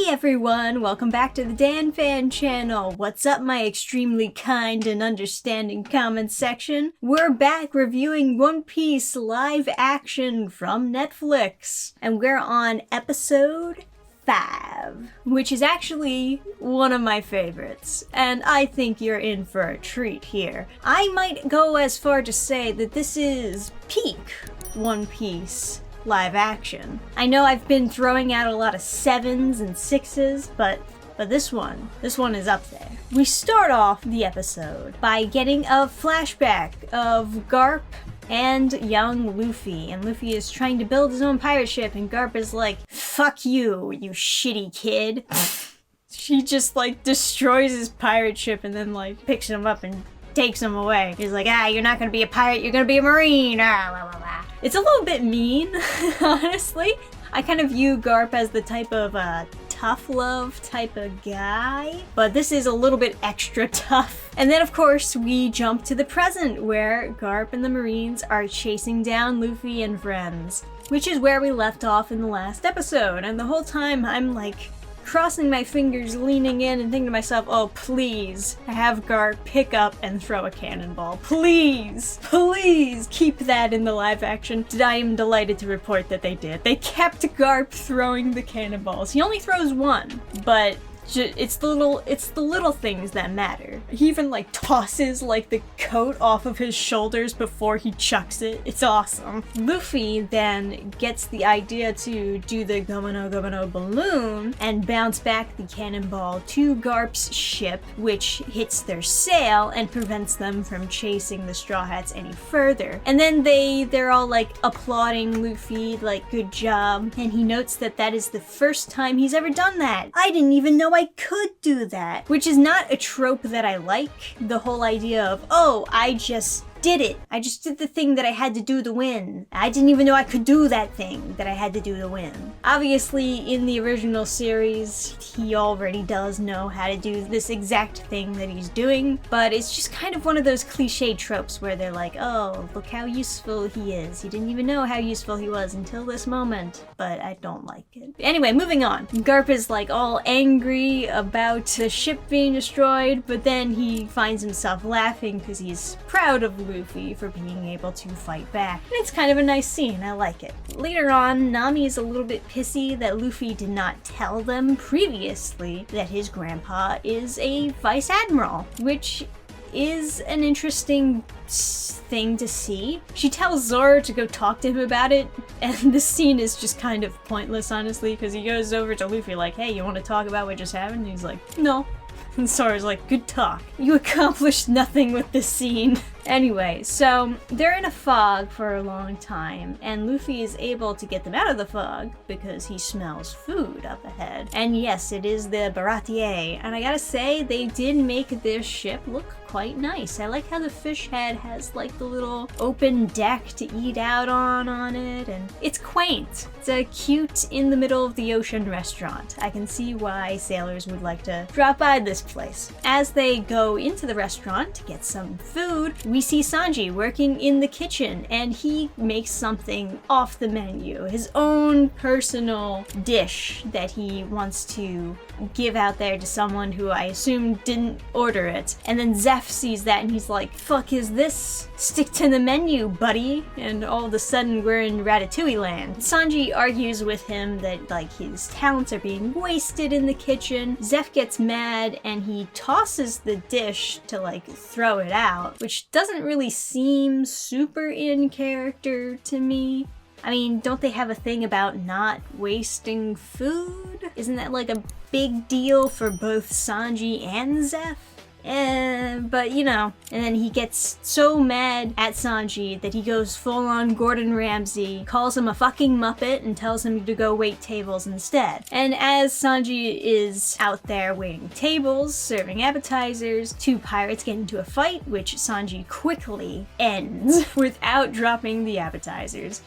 everyone, welcome back to the dannphan channel. What's up, my extremely kind and understanding comment section? We're back reviewing One Piece live action from Netflix, and we're on episode 5, which is actually one of my favorites, and I think you're in for a treat here. I might go as far to say that this is peak One Piece live action. I know I've been throwing out a lot of 7s and 6s, but this one is up there. We start off the episode by getting a flashback of Garp and young Luffy, and Luffy is trying to build his own pirate ship, and Garp is like, "Fuck you, you shitty kid." She just like destroys his pirate ship and then like picks him up and takes him away. He's like, you're not gonna be a pirate, you're gonna be a marine. Blah, blah, blah. It's a little bit mean, honestly. I kind of view Garp as the type of tough love type of guy, but this is a little bit extra tough. And then of course we jump to the present where Garp and the Marines are chasing down Luffy and friends, which is where we left off in the last episode. And the whole time I'm like crossing my fingers, leaning in and thinking to myself, oh please, have Garp pick up and throw a cannonball. Please, please keep that in the live action. I am delighted to report that they did. They kept Garp throwing the cannonballs. He only throws one, but it's the little things that matter. He even like tosses like the coat off of his shoulders before he chucks it. It's awesome. Luffy then gets the idea to do the Gomono balloon and bounce back the cannonball to Garp's ship, which hits their sail and prevents them from chasing the Straw Hats any further. And then they're all like applauding Luffy, like good job. And he notes that that is the first time he's ever done that. I didn't even know I could do that, which is not a trope that I like. The whole idea of, oh, I just did it. I just did the thing that I had to do to win. I didn't even know I could do that thing that I had to do to win. Obviously, in the original series, he already does know how to do this exact thing that he's doing, but it's just kind of one of those cliche tropes where they're like, oh, look how useful he is. He didn't even know how useful he was until this moment, but I don't like it. Anyway, moving on. Garp is like all angry about the ship being destroyed, but then he finds himself laughing because he's proud of Luffy for being able to fight back. And it's kind of a nice scene, I like it. Later on, Nami is a little bit pissy that Luffy did not tell them previously that his grandpa is a vice admiral, which is an interesting thing to see. She tells Zoro to go talk to him about it, and this scene is just kind of pointless, honestly, because he goes over to Luffy like, hey, you want to talk about what just happened? And he's like, no. And Zoro's like, good talk. You accomplished nothing with this scene. Anyway, so they're in a fog for a long time, and Luffy is able to get them out of the fog because he smells food up ahead. And yes, it is the Baratier, and I gotta say, they did make this ship look quite nice. I like how the fish head has like the little open deck to eat out on it, and it's quaint. It's a cute in the middle of the ocean restaurant. I can see why sailors would like to drop by this place. As they go into the restaurant to get some food, we see Sanji working in the kitchen, and he makes something off the menu, his own personal dish that he wants to give out there to someone who I assume didn't order it. And then Zeph sees that and he's like, fuck is this? Stick to the menu, buddy. And all of a sudden we're in Ratatouille land. Sanji argues with him that like his talents are being wasted in the kitchen. Zeph gets mad and he tosses the dish to like throw it out, which doesn't really seem super in character to me. I mean, don't they have a thing about not wasting food? Isn't that like a big deal for both Sanji and Zeph? But you know, and then he gets so mad at Sanji that he goes full on Gordon Ramsay, calls him a fucking Muppet, and tells him to go wait tables instead. And as Sanji is out there waiting tables, serving appetizers, two pirates get into a fight, which Sanji quickly ends without dropping the appetizers.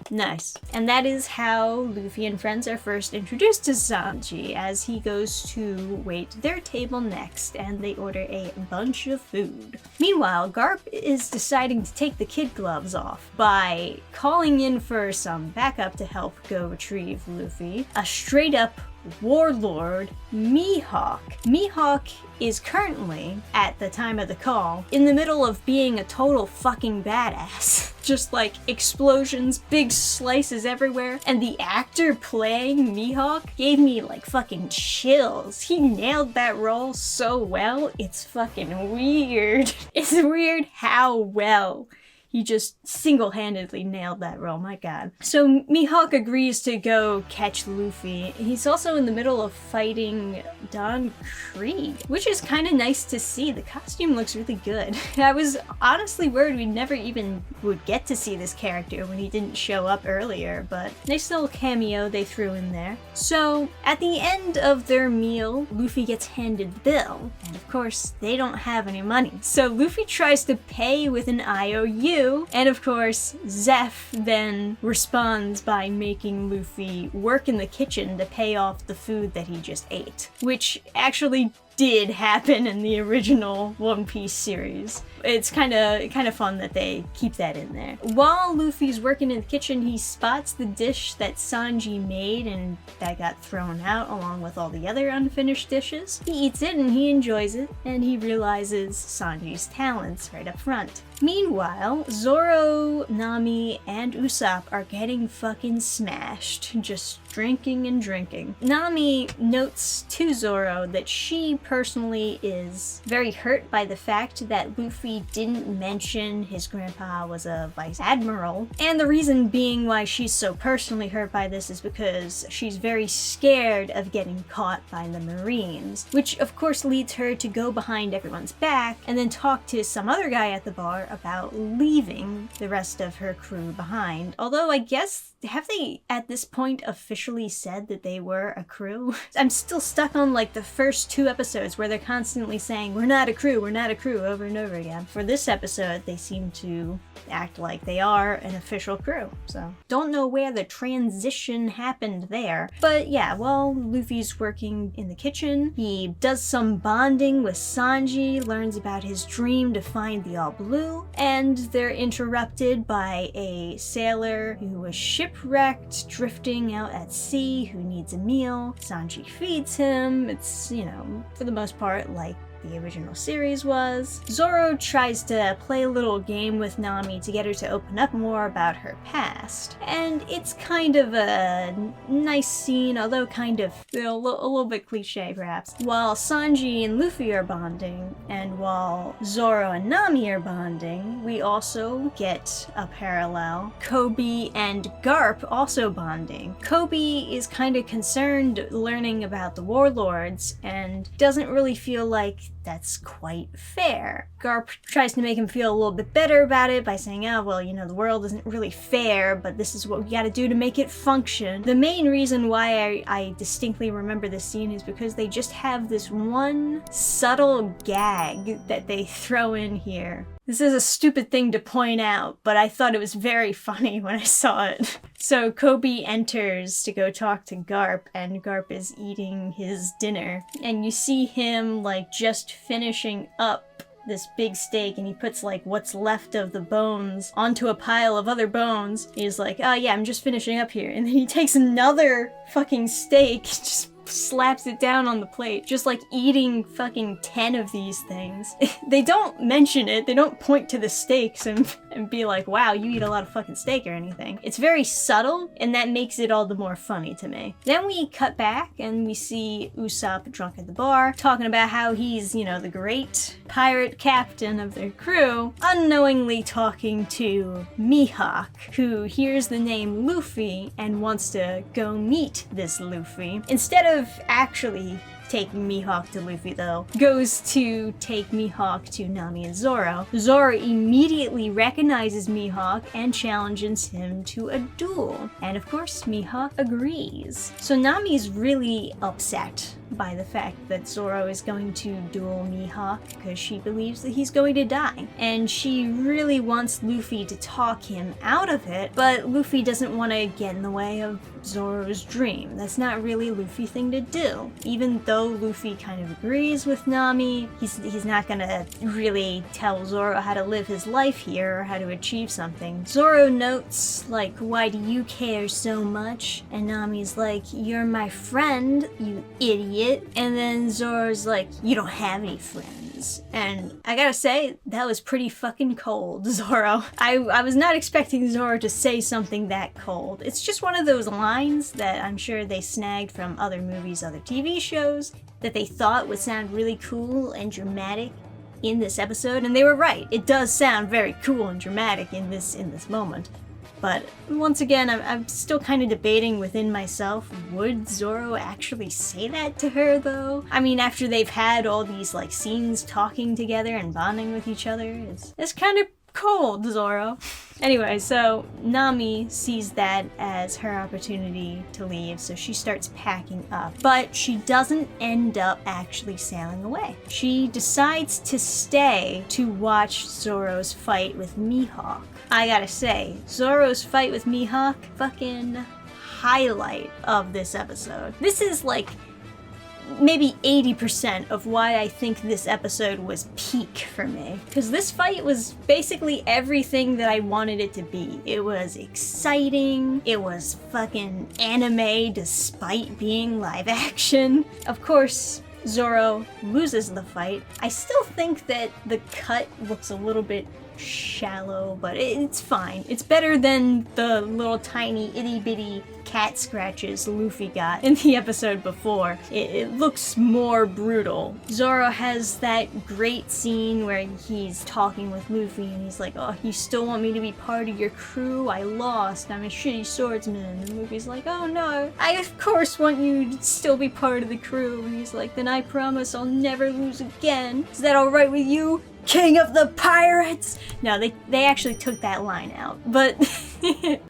Nice. And that is how Luffy and friends are first introduced to Sanji, as he goes to wait their table next, and they order a bunch of food. Meanwhile, Garp is deciding to take the kid gloves off by calling in for some backup to help go retrieve Luffy. A straight up warlord Mihawk. Mihawk is currently, at the time of the call, in the middle of being a total fucking badass. Just like explosions, big slices everywhere, and the actor playing Mihawk gave me like fucking chills. He nailed that role so well, it's fucking weird. It's weird how well he just single-handedly nailed that role, my god. So Mihawk agrees to go catch Luffy. He's also in the middle of fighting Don Krieg, which is kind of nice to see. The costume looks really good. I was honestly worried we never even would get to see this character when he didn't show up earlier, but nice little cameo they threw in there. So at the end of their meal, Luffy gets handed the bill, and of course they don't have any money. So Luffy tries to pay with an IOU, and of course, Zeph then responds by making Luffy work in the kitchen to pay off the food that he just ate, which actually did happen in the original One Piece series. It's kind of fun that they keep that in there. While Luffy's working in the kitchen, he spots the dish that Sanji made and that got thrown out along with all the other unfinished dishes. He eats it and he enjoys it, and he realizes Sanji's talents right up front. Meanwhile, Zoro, Nami, and Usopp are getting fucking smashed, just drinking and drinking. Nami notes to Zoro that she personally is very hurt by the fact that Luffy didn't mention his grandpa was a vice admiral, and the reason being why she's so personally hurt by this is because she's very scared of getting caught by the Marines, which of course leads her to go behind everyone's back and then talk to some other guy at the bar about leaving the rest of her crew behind. Although I guess, have they at this point officially said that they were a crew? I'm still stuck on like the first 2 episodes where they're constantly saying, we're not a crew, over and over again. For this episode, they seem to act like they are an official crew. So don't know where the transition happened there. But yeah, while Luffy's working in the kitchen, he does some bonding with Sanji, learns about his dream to find the All Blue, and they're interrupted by a sailor who was shipwrecked, drifting out at sea, who needs a meal. Sanji feeds him. It's, you know, for the most part, like the original series was. Zoro tries to play a little game with Nami to get her to open up more about her past, and it's kind of a nice scene, although kind of a little bit cliche perhaps. While Sanji and Luffy are bonding, and while Zoro and Nami are bonding, we also get a parallel. Kobe and Garp also bonding. Kobe is kind of concerned learning about the warlords and doesn't really feel like that's quite fair. Garp tries to make him feel a little bit better about it by saying, oh, well, you know, the world isn't really fair, but this is what we gotta do to make it function. The main reason why I distinctly remember this scene is because they just have this one subtle gag that they throw in here. This is a stupid thing to point out, but I thought it was very funny when I saw it. So Kobe enters to go talk to Garp, and Garp is eating his dinner. And you see him, like, just finishing up this big steak, and he puts, like, what's left of the bones onto a pile of other bones. He's like, oh yeah, I'm just finishing up here. And then he takes another fucking steak, just slaps it down on the plate, just like eating fucking 10 of these things. They don't mention it, they don't point to the steaks and be like, wow, you eat a lot of fucking steak or anything. It's very subtle, and that makes it all the more funny to me. Then we cut back and we see Usopp drunk at the bar, talking about how he's, you know, the great pirate captain of their crew, unknowingly talking to Mihawk, who hears the name Luffy and wants to go meet this Luffy. Instead of actually taking Mihawk to Luffy, though, goes to take Mihawk to Nami and Zoro. Zoro immediately recognizes Mihawk and challenges him to a duel. And of course, Mihawk agrees. So Nami's really upset by the fact that Zoro is going to duel Mihawk because she believes that he's going to die. And she really wants Luffy to talk him out of it, but Luffy doesn't want to get in the way of Zoro's dream. That's not really a Luffy thing to do. Even though Luffy kind of agrees with Nami, he's not gonna really tell Zoro how to live his life here or how to achieve something. Zoro notes, like, why do you care so much? And Nami's like, you're my friend, you idiot. And then Zoro's like, you don't have any friends. And I gotta say, that was pretty fucking cold, Zoro. I was not expecting Zoro to say something that cold. It's just one of those lines that I'm sure they snagged from other movies, other TV shows, that they thought would sound really cool and dramatic in this episode, and they were right. It does sound very cool and dramatic in this moment. But once again, I'm still kind of debating within myself, would Zoro actually say that to her though? I mean, after they've had all these like scenes talking together and bonding with each other, it's kind of cold, Zoro. Anyway, so Nami sees that as her opportunity to leave, so she starts packing up. But she doesn't end up actually sailing away. She decides to stay to watch Zoro's fight with Mihawk. I gotta say, Zoro's fight with Mihawk, fucking highlight of this episode. This is like maybe 80% of why I think this episode was peak for me. Because this fight was basically everything that I wanted it to be. It was exciting, it was fucking anime despite being live action. Of course, Zoro loses the fight. I still think that the cut looks a little bit shallow, but it's fine. It's better than the little tiny itty bitty cat scratches Luffy got in the episode before. It looks more brutal. Zoro has that great scene where he's talking with Luffy and he's like, oh, you still want me to be part of your crew? I lost. I'm a shitty swordsman. And Luffy's like, oh no, I of course want you to still be part of the crew. And he's like, then I promise I'll never lose again. Is that alright with you, King of the Pirates? No, they actually took that line out, but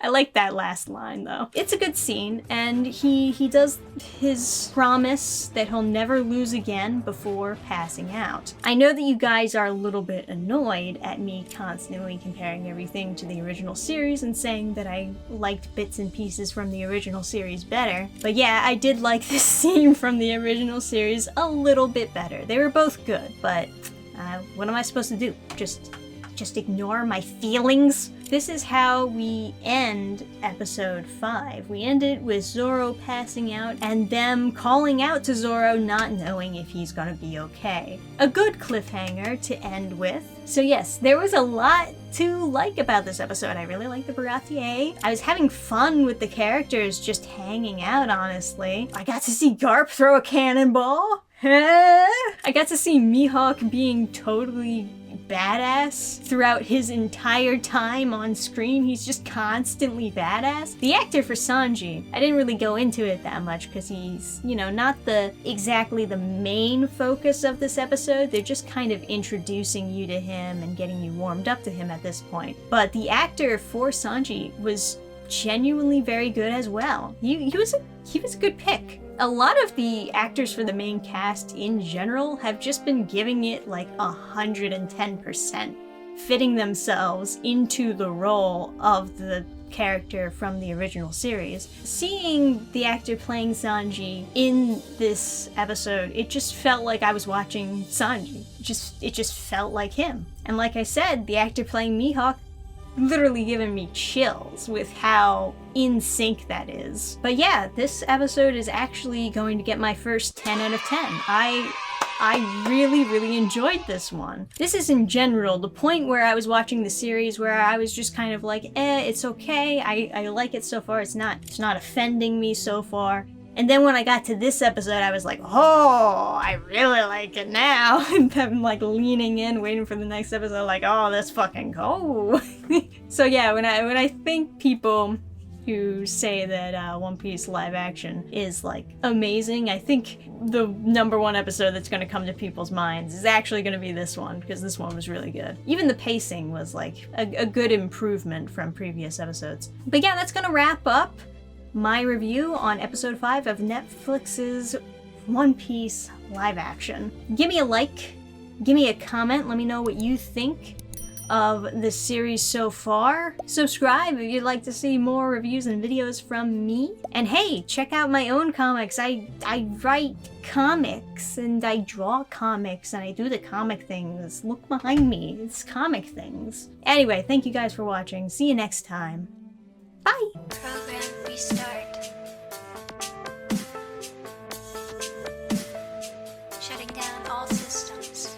I like that last line though. It's a good scene, and he does his promise that he'll never lose again before passing out. I know that you guys are a little bit annoyed at me constantly comparing everything to the original series and saying that I liked bits and pieces from the original series better, but yeah, I did like this scene from the original series a little bit better. They were both good, but what am I supposed to do? Just ignore my feelings? This is how we end episode 5. We end it with Zoro passing out and them calling out to Zoro not knowing if he's gonna be okay. A good cliffhanger to end with. So yes, there was a lot to like about this episode. I really liked the Baratie. I was having fun with the characters just hanging out, honestly. I got to see Garp throw a cannonball. I got to see Mihawk being totally badass throughout his entire time on screen. He's just constantly badass. The actor for Sanji, I didn't really go into it that much because he's, you know, not exactly the main focus of this episode. They're just kind of introducing you to him and getting you warmed up to him at this point. But the actor for Sanji was genuinely very good as well. He was a good pick. A lot of the actors for the main cast in general have just been giving it like 110%, fitting themselves into the role of the character from the original series. Seeing the actor playing Sanji in this episode, it just felt like I was watching Sanji. It just felt like him. And like I said, the actor playing Mihawk literally giving me chills with how in sync that is. But yeah, this episode is actually going to get my first 10 out of 10. I really enjoyed this one. This is in general the point where I was watching the series where I was just kind of like, it's okay. I like it so far. It's not offending me so far. And then when I got to this episode, I was like, oh, I really like it now. And I'm like leaning in, waiting for the next episode, like, oh, let's fucking go. So yeah, when I think people who say that One Piece live action is like amazing, I think the #1 episode that's going to come to people's minds is actually going to be this one, because this one was really good. Even the pacing was like a good improvement from previous episodes. But yeah, that's going to wrap up my review on episode 5 of Netflix's One Piece live action. Give me a like, give me a comment, let me know what you think. of the series so far. Subscribe if you'd like to see more reviews and videos from me. And hey, check out my own comics. I write comics and I draw comics and I do the comic things. Look behind me, it's comic things. Anyway, thank you guys for watching. See you next time. Bye! Program restart. Shutting down all systems.